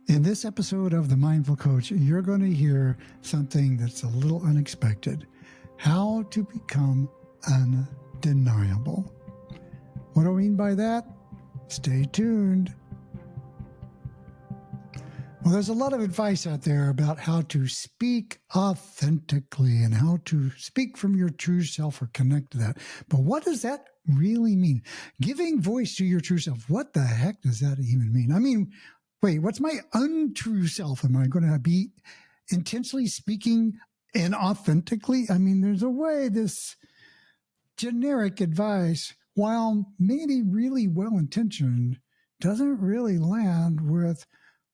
In this episode of The Mindful Coach, you're going to hear something that's a little unexpected. How to become undeniable. What do I mean by that? Stay tuned. Well, there's a lot of advice out there about how to speak authentically and how to speak from your true self or connect to that. But what does that really mean? Giving voice to your true self. What the heck does that even mean? I mean, wait, what's my untrue self? Am I going to be intentionally speaking inauthentically? I mean, there's a way this generic advice, while maybe really well-intentioned, doesn't really land with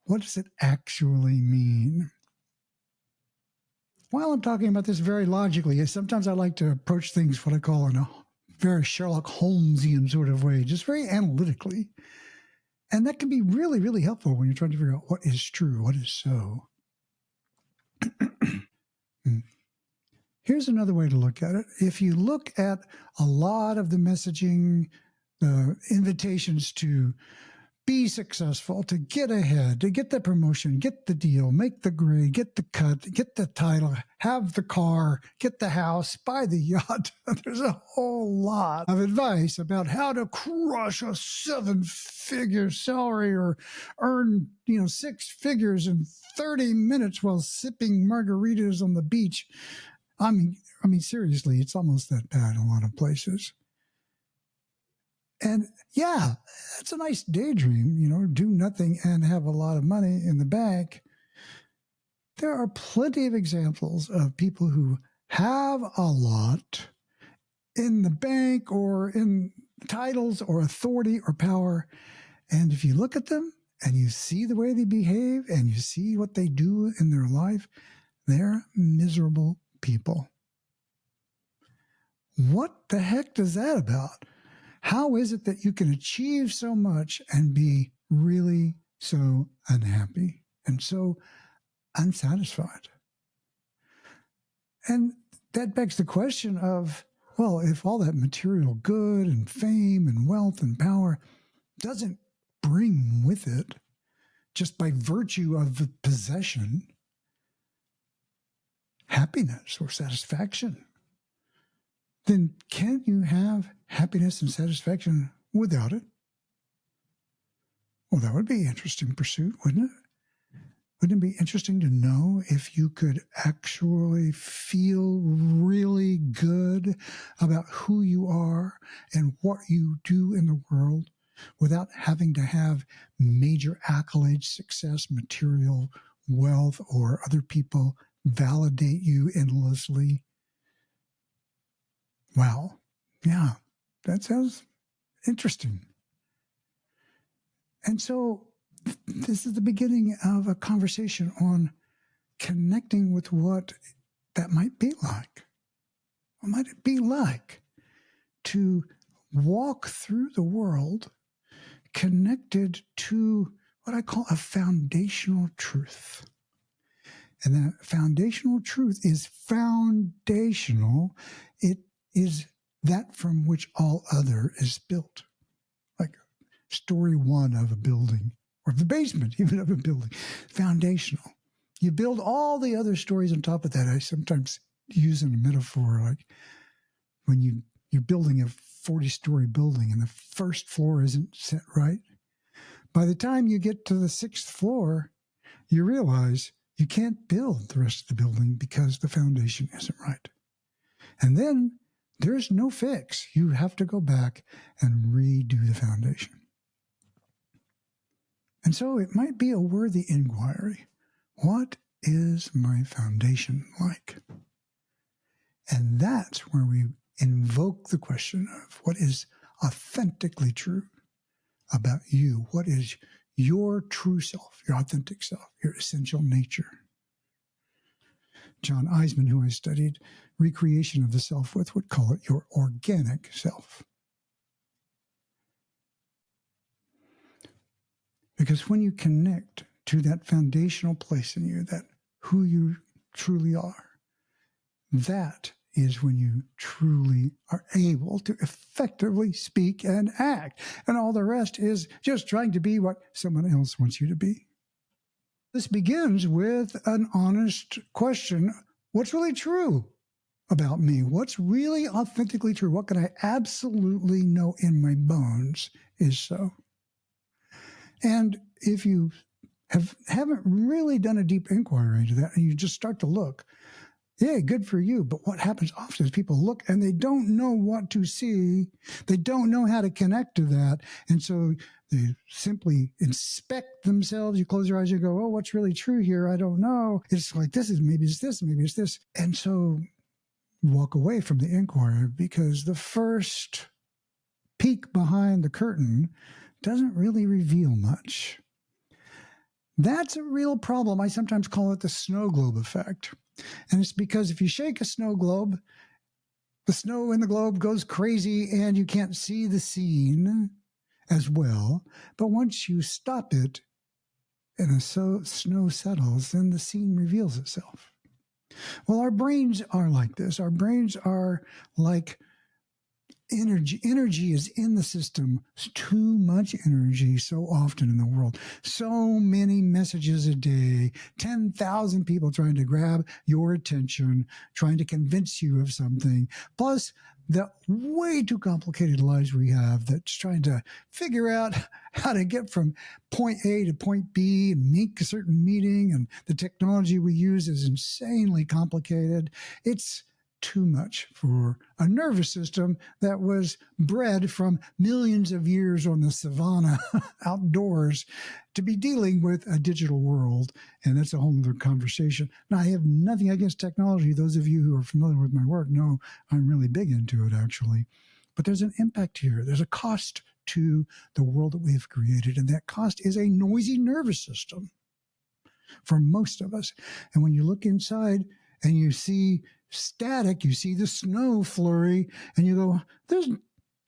what does it actually mean? While I'm talking about this very logically, sometimes I like to approach things what I call in a very Sherlock Holmesian sort of way, just very analytically. And that can be really, really helpful when you're trying to figure out what is true, what is so. Here's another way to look at it. If you look at a lot of the messaging, the invitations to be successful, to get ahead, to get the promotion, get the deal, make the grade, get the cut, get the title, have the car, get the house, buy the yacht. There's a whole lot of advice about how to crush a 7-figure salary or earn, 6 figures in 30 minutes while sipping margaritas on the beach. I mean, seriously, it's almost that bad in a lot of places. And yeah, it's a nice daydream, do nothing and have a lot of money in the bank. There are plenty of examples of people who have a lot in the bank or in titles or authority or power. And if you look at them and you see the way they behave and you see what they do in their life, they're miserable people. What the heck is that about? How is it that you can achieve so much and be really so unhappy and so unsatisfied? And that begs the question of, well, if all that material good and fame and wealth and power doesn't bring with it, just by virtue of the possession, happiness or satisfaction, then can't you have happiness and satisfaction without it? Well, that would be an interesting pursuit, wouldn't it? Wouldn't it be interesting to know if you could actually feel really good about who you are and what you do in the world without having to have major accolades, success, material, wealth, or other people validate you endlessly? Wow. Yeah, that sounds interesting. And so this is the beginning of a conversation on connecting with what that might be like. What might it be like to walk through the world connected to what I call a foundational truth? And that foundational truth is foundational. It is that from which all other is built. Like story one of a building, or the basement even of a building. Foundational. You build all the other stories on top of that. I sometimes use in a metaphor, like when you're building a 40-story building and the first floor isn't set right. By the time you get to the 6th floor, you realize you can't build the rest of the building because the foundation isn't right. And then there's no fix. You have to go back and redo the foundation. And so it might be a worthy inquiry. What is my foundation like? And that's where we invoke the question of what is authentically true about you. What is your true self, your authentic self, your essential nature? John Eisman, who I studied recreation of the self with, would call it your organic self. Because when you connect to that foundational place in you, that who you truly are, that is when you truly are able to effectively speak and act. And all the rest is just trying to be what someone else wants you to be. This begins with an honest question. What's really true about me? What's really authentically true? What can I absolutely know in my bones is so? And if you haven't really done a deep inquiry into that and you just start to look, yeah, good for you. But what happens often is people look and they don't know what to see. They don't know how to connect to that. And so they simply inspect themselves. You close your eyes, you go, oh, what's really true here? I don't know. It's like, maybe it's this, maybe it's this. And so walk away from the inquiry, because the first peek behind the curtain doesn't really reveal much. That's a real problem. I sometimes call it the snow globe effect. And it's because if you shake a snow globe, the snow in the globe goes crazy and you can't see the scene as well. But once you stop it and the snow settles, then the scene reveals itself. Well, our brains are like this. Our brains are like energy. Energy is in the system. It's too much energy so often in the world. So many messages a day, 10,000 people trying to grab your attention, trying to convince you of something. Plus the way too complicated lives we have that's trying to figure out how to get from point A to point B and make a certain meeting. And the technology we use is insanely complicated. It's too much for a nervous system that was bred from millions of years on the savannah outdoors to be dealing with a digital world. And that's a whole other conversation. Now, I have nothing against technology. Those of you who are familiar with my work know I'm really big into it, actually. But there's an impact here. There's a cost to the world that we've created. And that cost is a noisy nervous system for most of us. And when you look inside and you see static, you see the snow flurry, and you go,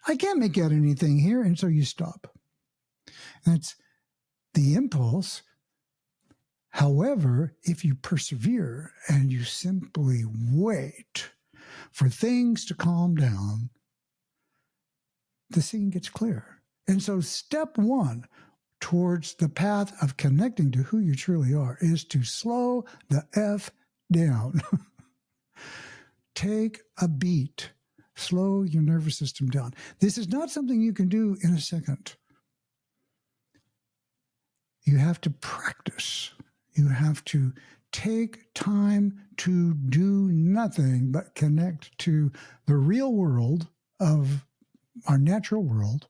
I can't make out anything here. And so you stop. That's the impulse. However, if you persevere and you simply wait for things to calm down, the scene gets clear. And so step one towards the path of connecting to who you truly are is to slow the F down. Take a beat. Slow your nervous system down. This is not something you can do in a second. You have to practice. You have to take time to do nothing but connect to the real world of our natural world,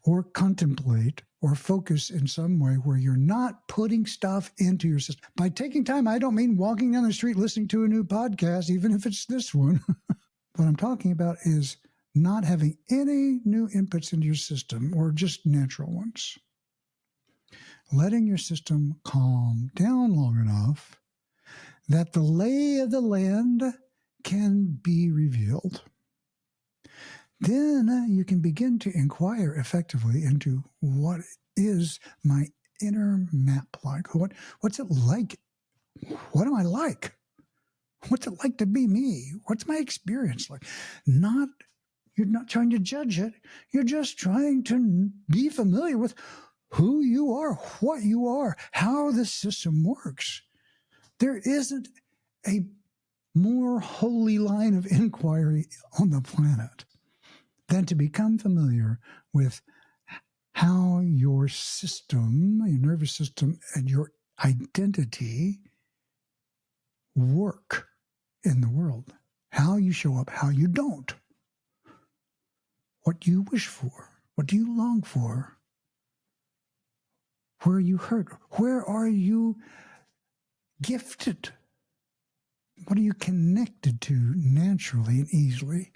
or contemplate or focus in some way where you're not putting stuff into your system. By taking time, I don't mean walking down the street listening to a new podcast, even if it's this one. What I'm talking about is not having any new inputs into your system, or just natural ones. Letting your system calm down long enough that the lay of the land can be revealed. Then you can begin to inquire effectively into what is my inner map like? What's it like? What am I like? What's it like to be me? What's my experience like? You're not trying to judge it. You're just trying to be familiar with who you are, what you are, how the system works. There isn't a more holy line of inquiry on the planet than to become familiar with how your system, your nervous system, and your identity work in the world. How you show up, how you don't. What do you wish for? What do you long for? Where are you hurt? Where are you gifted? What are you connected to naturally and easily?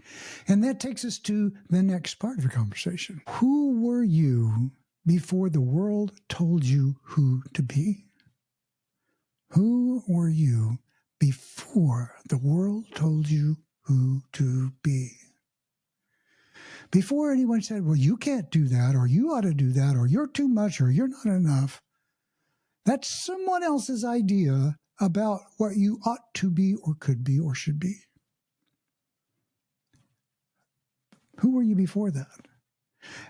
And that takes us to the next part of the conversation. Who were you before the world told you who to be? Who were you before the world told you who to be? Before anyone said, well, you can't do that, or you ought to do that, or you're too much, or you're not enough. That's someone else's idea about what you ought to be, or could be, or should be. Who were you before that?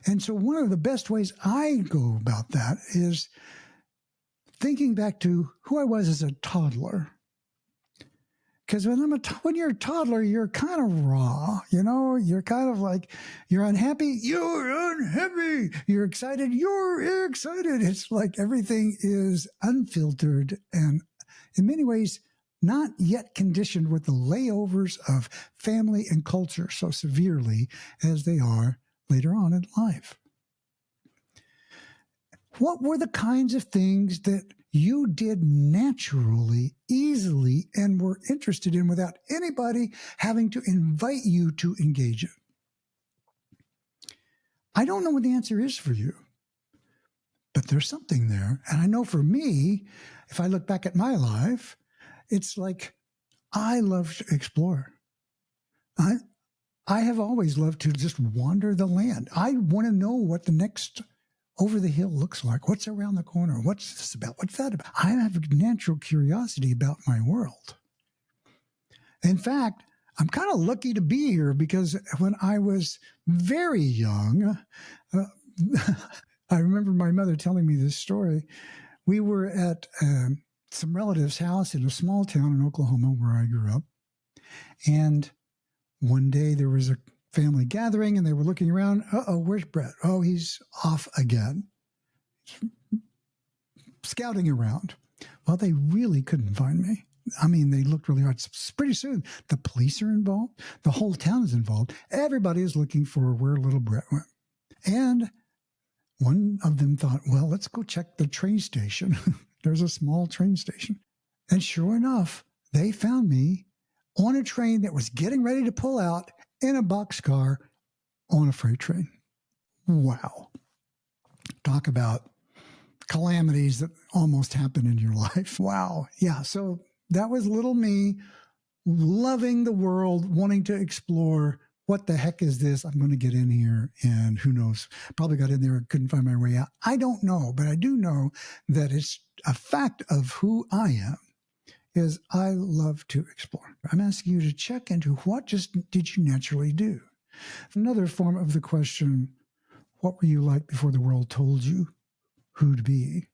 And so one of the best ways I go about that is thinking back to who I was as a toddler. Because when you're a toddler, you're kind of raw, you're kind of like, you're unhappy, you're unhappy, you're excited, you're excited. It's like everything is unfiltered and in many ways not yet conditioned with the layovers of family and culture so severely as they are later on in life. What were the kinds of things that you did naturally, easily, and were interested in without anybody having to invite you to engage in? I don't know what the answer is for you, but there's something there. And I know for me, if I look back at my life, it's like I love to explore. I have always loved to just wander the land. I want to know what the next over the hill looks like. What's around the corner? What's this about? What's that about? I have a natural curiosity about my world. In fact, I'm kind of lucky to be here because when I was very young, I remember my mother telling me this story. We were at some relative's house in a small town in Oklahoma where I grew up. And one day there was a family gathering and they were looking around. Uh-oh, where's Brett? Oh, he's off again. Scouting around. Well, they really couldn't find me. I mean, they looked really hard. Pretty soon, the police are involved. The whole town is involved. Everybody is looking for where little Brett went. And one of them thought, well, let's go check the train station. There's a small train station. And sure enough, they found me on a train that was getting ready to pull out in a boxcar on a freight train. Wow. Talk about calamities that almost happen in your life. Wow. Yeah. So that was little me loving the world, wanting to explore. What the heck is this? I'm going to get in here and who knows, probably got in there and couldn't find my way out. I don't know, but I do know that it's a fact of who I am is I love to explore. I'm asking you to check into what just did you naturally do? Another form of the question, what were you like before the world told you who to be?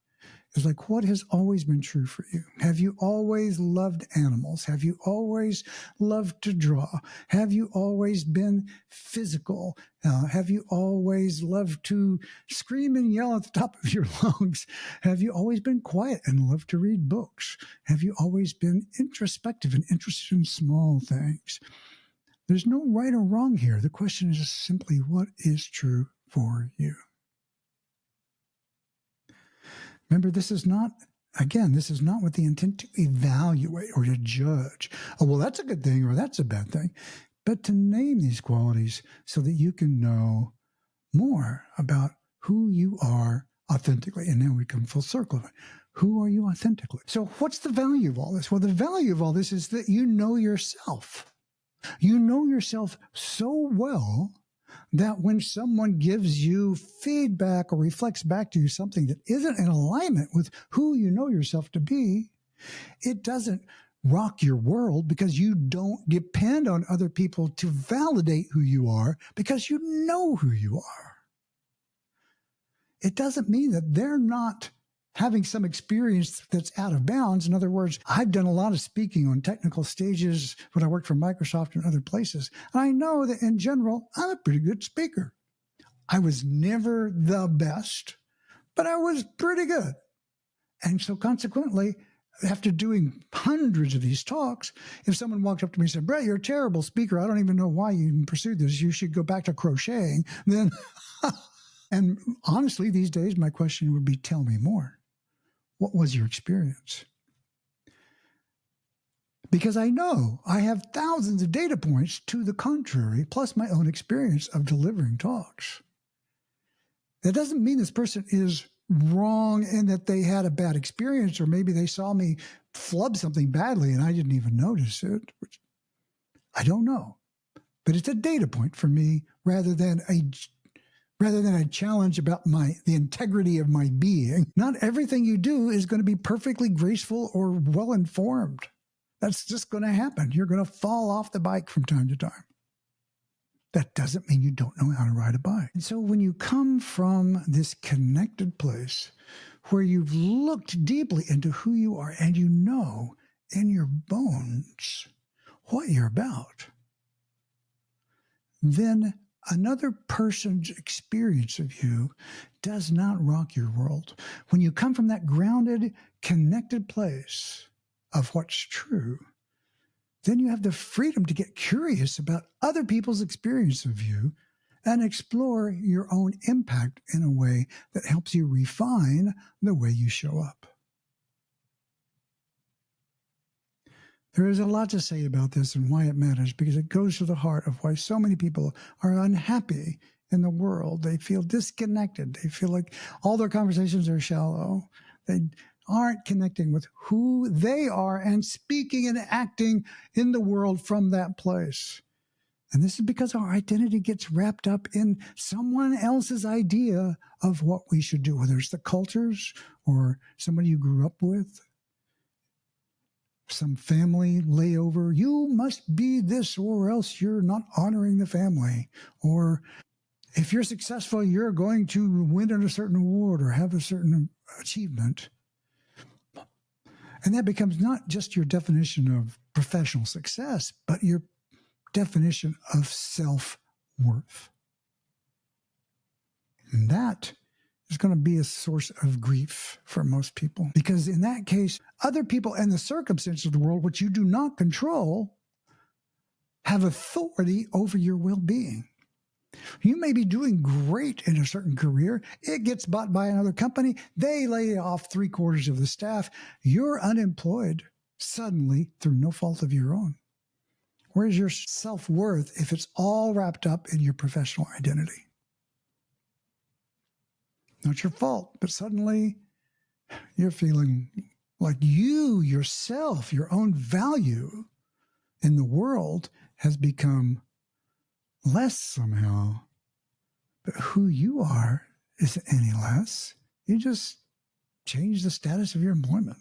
Is like, what has always been true for you? Have you always loved animals? Have you always loved to draw? Have you always been physical? Have you always loved to scream and yell at the top of your lungs? Have you always been quiet and loved to read books? Have you always been introspective and interested in small things? There's no right or wrong here. The question is just simply what is true for you. Remember, this is not with the intent to evaluate or to judge. Oh, well, that's a good thing or that's a bad thing. But to name these qualities so that you can know more about who you are authentically. And now we come full circle. Who are you authentically? So what's the value of all this? Well, the value of all this is that you know yourself. You know yourself so well that when someone gives you feedback or reflects back to you something that isn't in alignment with who you know yourself to be, it doesn't rock your world because you don't depend on other people to validate who you are because you know who you are. It doesn't mean that they're not having some experience that's out of bounds. In other words, I've done a lot of speaking on technical stages when I worked for Microsoft and other places. And I know that in general, I'm a pretty good speaker. I was never the best, but I was pretty good. And so consequently, after doing hundreds of these talks, if someone walked up to me and said, Brett, you're a terrible speaker. I don't even know why you even pursued this. You should go back to crocheting. Then, and honestly, these days, my question would be, tell me more. What was your experience? Because I know I have thousands of data points to the contrary, plus my own experience of delivering talks. That doesn't mean this person is wrong and that they had a bad experience, or maybe they saw me flub something badly and I didn't even notice it. Which I don't know. But it's a data point for me rather than a challenge about the integrity of my being. Not everything you do is going to be perfectly graceful or well-informed. That's just going to happen. You're going to fall off the bike from time to time. That doesn't mean you don't know how to ride a bike. And so when you come from this connected place where you've looked deeply into who you are and you know in your bones what you're about, then another person's experience of you does not rock your world. When you come from that grounded, connected place of what's true, then you have the freedom to get curious about other people's experience of you and explore your own impact in a way that helps you refine the way you show up. There is a lot to say about this and why it matters, because it goes to the heart of why so many people are unhappy in the world. They feel disconnected. They feel like all their conversations are shallow. They aren't connecting with who they are and speaking and acting in the world from that place. And this is because our identity gets wrapped up in someone else's idea of what we should do, whether it's the cultures or somebody you grew up with, some family layover. You must be this or else you're not honoring the family. Or if you're successful, you're going to win a certain award or have a certain achievement. And that becomes not just your definition of professional success, but your definition of self-worth. And that is going to be a source of grief for most people, because in that case, other people and the circumstances of the world, which you do not control, have authority over your well-being. You may be doing great in a certain career. It gets bought by another company. They lay off 3/4 of the staff. You're unemployed suddenly through no fault of your own. Where's your self-worth if it's all wrapped up in your professional identity? Not your fault, but suddenly you're feeling like you, yourself, your own value in the world has become less somehow. But who you are isn't any less. You just change the status of your employment.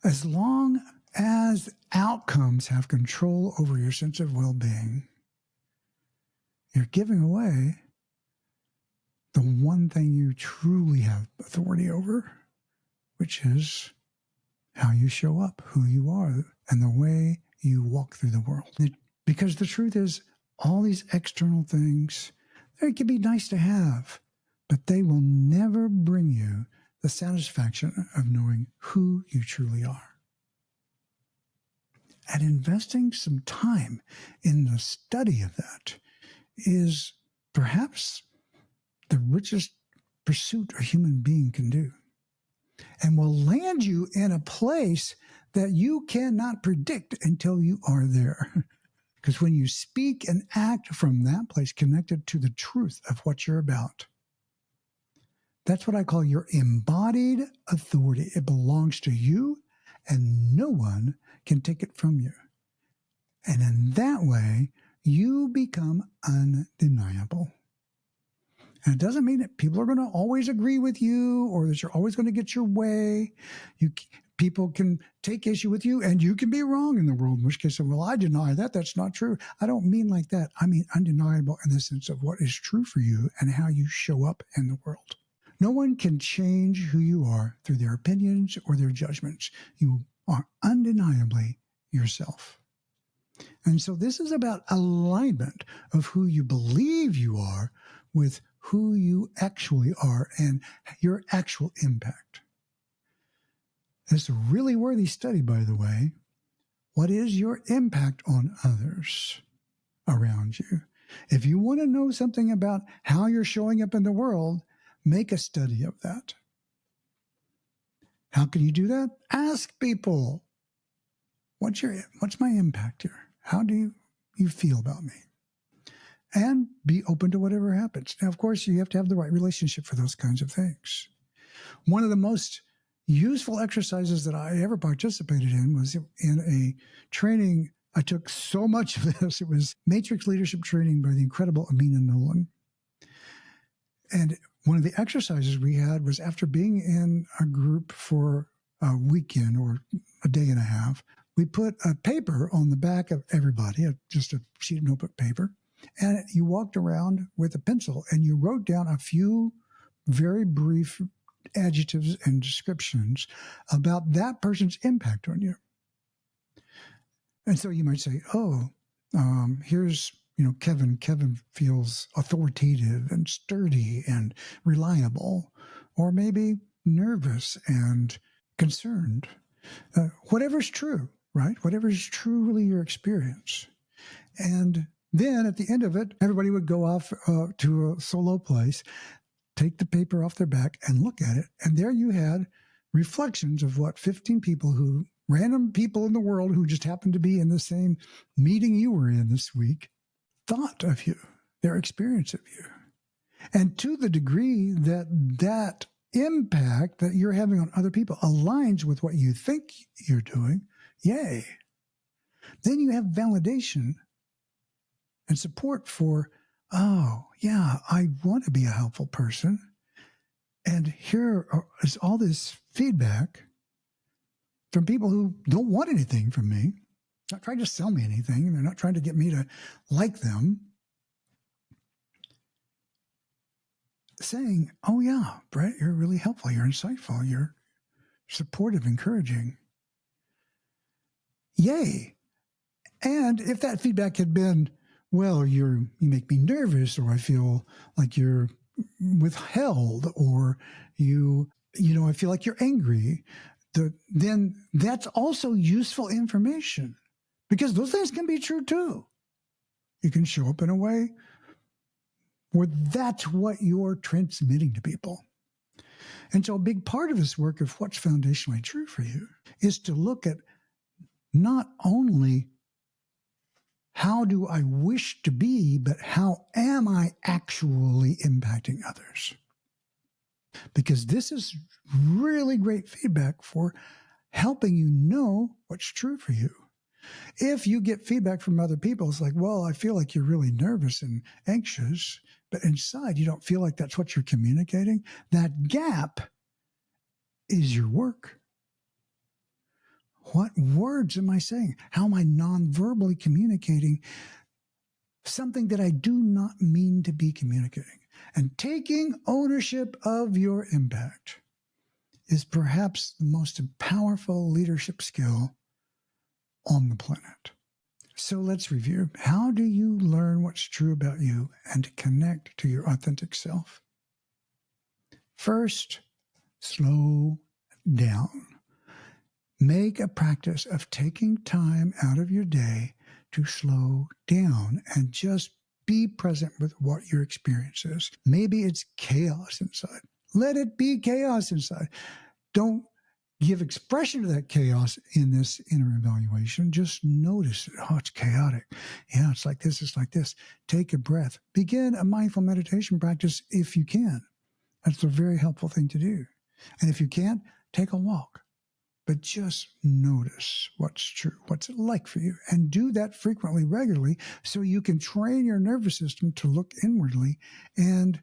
As long as outcomes have control over your sense of well-being, you're giving away the one thing you truly have authority over, which is how you show up, who you are, and the way you walk through the world. Because the truth is, all these external things, they can be nice to have, but they will never bring you the satisfaction of knowing who you truly are. And investing some time in the study of that is perhaps the richest pursuit a human being can do, and will land you in a place that you cannot predict until you are there. Because when you speak and act from that place connected to the truth of what you're about, that's what I call your embodied authority. It belongs to you, and no one can take it from you. And in that way, you become undeniable. And it doesn't mean that people are going to always agree with you or that you're always going to get your way. People can take issue with you, and you can be wrong in the world, in which case, well, I deny that. That's not true. I don't mean like that. I mean undeniable in the sense of what is true for you and how you show up in the world. No one can change who you are through their opinions or their judgments. You are undeniably yourself. And so this is about alignment of who you believe you are with who you actually are and your actual impact. It's a really worthy study, by the way. What is your impact on others around you? If you want to know something about how you're showing up in the world, make a study of that. How can you do that? Ask people, what's my impact here? How do you feel about me? And be open to whatever happens. Now, of course, you have to have the right relationship for those kinds of things. One of the most useful exercises that I ever participated in was in a training. I took so much of this. It was Matrix Leadership Training by the incredible Amina Nolan. And one of the exercises we had was, after being in a group for a weekend or a day and a half, we put a paper on the back of everybody, just a sheet of notebook paper, and you walked around with a pencil and you wrote down a few very brief adjectives and descriptions about that person's impact on you. And so you might say, here's, Kevin. Kevin feels authoritative and sturdy and reliable, or maybe nervous and concerned. Whatever's true, right? Whatever's truly your experience. And then at the end of it, everybody would go off to a solo place, take the paper off their back and look at it. And there you had reflections of what 15 people random people in the world who just happened to be in the same meeting you were in this week, thought of you, their experience of you. And to the degree that that impact that you're having on other people aligns with what you think you're doing, yay. Then you have validation and support for, oh, yeah, I want to be a helpful person. And here is all this feedback from people who don't want anything from me, not trying to sell me anything. They're not trying to get me to like them. Saying, oh, yeah, Brett, you're really helpful. You're insightful. You're supportive, encouraging. Yay. And if that feedback had been, well, you make me nervous, or I feel like you're withheld, or I feel like you're angry, then that's also useful information, because those things can be true too. You can show up in a way where that's what you're transmitting to people. And so a big part of this work of what's foundationally true for you is to look at not only how do I wish to be, but how am I actually impacting others? Because this is really great feedback for helping you know what's true for you. If you get feedback from other people, it's like, well, I feel like you're really nervous and anxious, but inside you don't feel like that's what you're communicating. That gap is your work. What words am I saying? How am I non-verbally communicating something that I do not mean to be communicating? And taking ownership of your impact is perhaps the most powerful leadership skill on the planet. So let's review. How do you learn what's true about you and to connect to your authentic self? First, slow down. Make a practice of taking time out of your day to slow down and just be present with what your experience is. Maybe it's chaos inside. Let it be chaos inside. Don't give expression to that chaos in this inner evaluation. Just notice it. Oh, it's chaotic. Yeah, it's like this. It's like this. Take a breath. Begin a mindful meditation practice if you can. That's a very helpful thing to do. And if you can't, take a walk. But just notice what's true. What's it like for you? And do that frequently, regularly, so you can train your nervous system to look inwardly and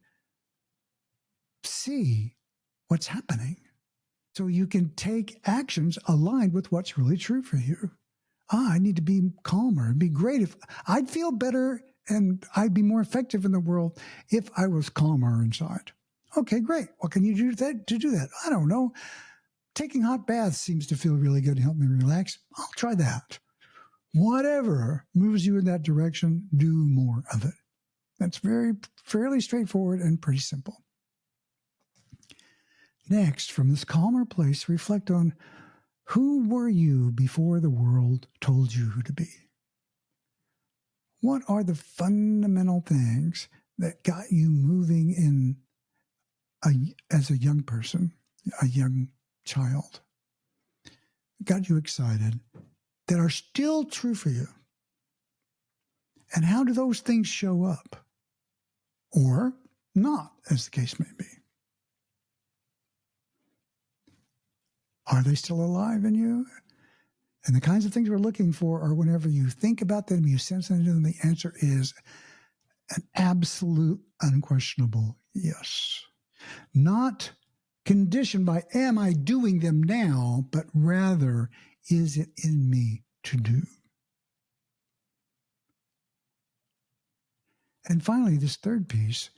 see what's happening. So you can take actions aligned with what's really true for you. I need to be calmer. It'd be great if I'd feel better and I'd be more effective in the world if I was calmer inside. Okay, great. What can you do to do that? I don't know. Taking hot baths seems to feel really good and help me relax. I'll try that. Whatever moves you in that direction, do more of it. That's fairly straightforward and pretty simple. Next, from this calmer place, reflect on who were you before the world told you who to be? What are the fundamental things that got you moving as a young person, a young child, got you excited, that are still true for you? And how do those things show up? Or not, as the case may be. Are they still alive in you? And the kinds of things we're looking for are whenever you think about them, you sense into them, the answer is an absolute, unquestionable yes. Not conditioned by, am I doing them now? But rather, is it in me to do? And finally, this third piece,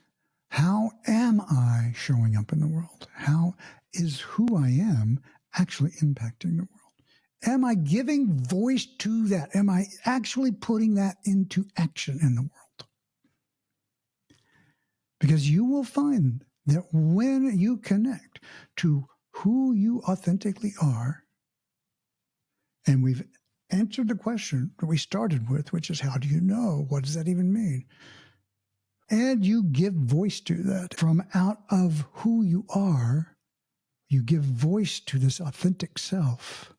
How am I showing up in the world? How is who I am actually impacting the world? Am I giving voice to that? Am I actually putting that into action in the world? Because you will find that when you connect to who you authentically are, and we've answered the question that we started with, which is, how do you know? What does that even mean? And you give voice to that from out of who you are, you give voice to this authentic self.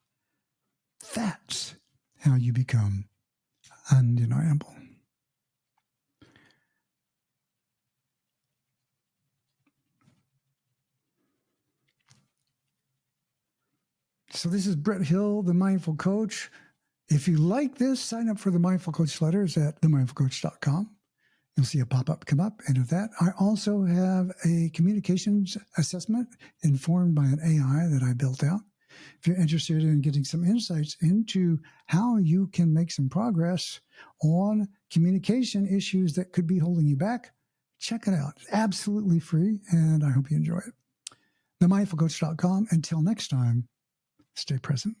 That's how you become undeniable. So this is Brett Hill, the Mindful Coach. If you like this, sign up for the Mindful Coach letters at themindfulcoach.com. You'll see a pop-up come up. And with that, I also have a communications assessment informed by an AI that I built out. If you're interested in getting some insights into how you can make some progress on communication issues that could be holding you back, check it out. It's absolutely free, and I hope you enjoy it. TheMindfulCoach.com. Until next time, stay present.